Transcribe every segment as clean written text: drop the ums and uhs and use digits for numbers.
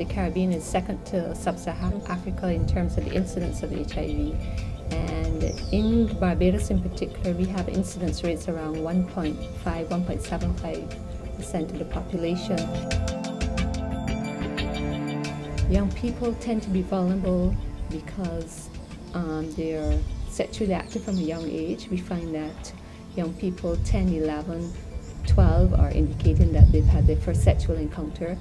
Caribbean is second to sub-Saharan Africa in terms of the incidence of HIV. And in Barbados in particular, we have incidence rates around 1.75% of the population. Young people tend to be vulnerable because they're sexually active from a young age. We find that young people 10, 11, 12 are indicating that they've had their first sexual encounter.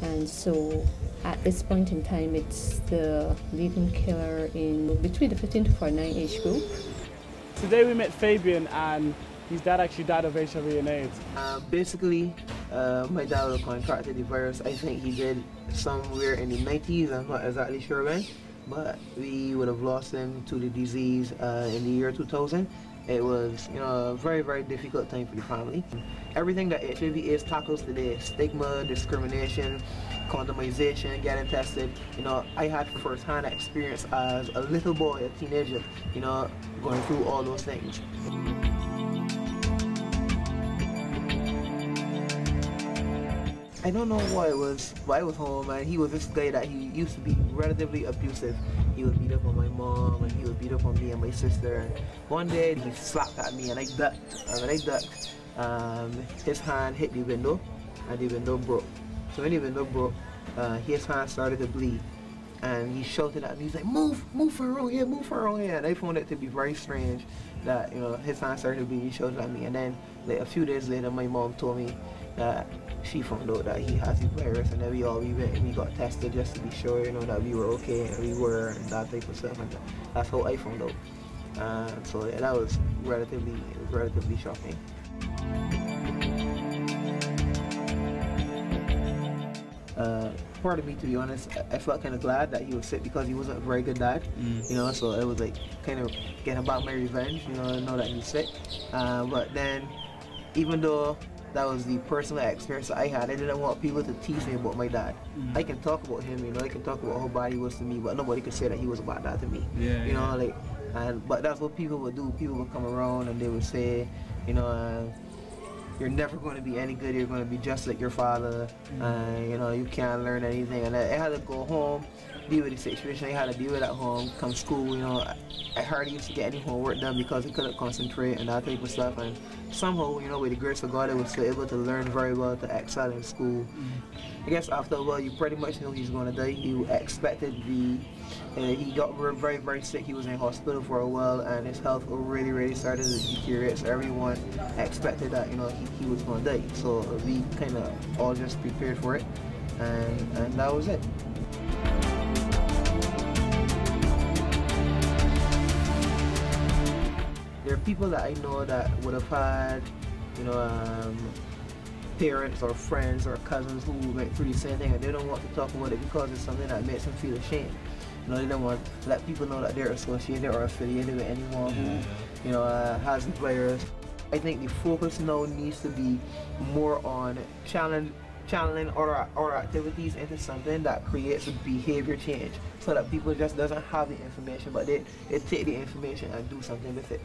And so at this point in time, it's the leading killer in between the 15 to 49 age group. Today we met Fabian, and his dad actually died of HIV and AIDS. Basically, my dad would have contracted the virus. I think he did somewhere in the 90s, I'm not exactly sure when, but we would have lost him to the disease in the year 2000. It was, a very, very difficult time for the family. Everything that HIV/AIDS tackles today, stigma, discrimination, condomization, getting tested, I had first-hand experience as a little boy, a teenager, going through all those things. I don't know what it was, but I was home and he was this guy that he used to be relatively abusive. He would beat up on my mom and he would beat up on me and my sister. And one day he slapped at me and I ducked. And when I ducked, his hand hit the window and the window broke. So when the window broke, his hand started to bleed. And he shouted at me, he's like, move her around here, move her around here. And I found it to be very strange that, his hand started to bleed, he shouted at me. And then like a few days later, my mom told me that she found out that he has the virus, and then we went and we got tested just to be sure, that we were okay, and we were, and that type of stuff. And that's how I found out. So yeah, that was relatively shocking. Part of me, to be honest, I felt kind of glad that he was sick because he wasn't a very good dad, so it was like kind of getting about my revenge, know that he's sick. But then, even though that was the personal experience that I had, I didn't want people to tease me about my dad. I can talk about him, I can talk about how bad he was to me, but nobody could say that he was a bad dad to me. But that's what people would do. People would come around and they would say, you're never going to be any good, you're going to be just like your father, you can't learn anything. And I had to go home, deal with the situation I had to deal with at home, come school, I hardly used to get any homework done because I couldn't concentrate and that type of stuff. And somehow, with the grace of God, I was still able to learn very well, to excel in school. I guess after a while, you pretty much know he's going to die. You expected he got very, very sick. He was in hospital for a while and his health really, really started to deteriorate. So everyone expected that, he was going to die. So we kind of all just prepared for it, and that was it. There are people that I know that would have had, parents or friends or cousins who went through the same thing, and they don't want to talk about it because it's something that makes them feel ashamed. They don't want to let people know that they're associated or affiliated with anyone who, has the virus. I think the focus now needs to be more on channeling our activities into something that creates a behavior change, so that people just doesn't have the information, but they take the information and do something with it.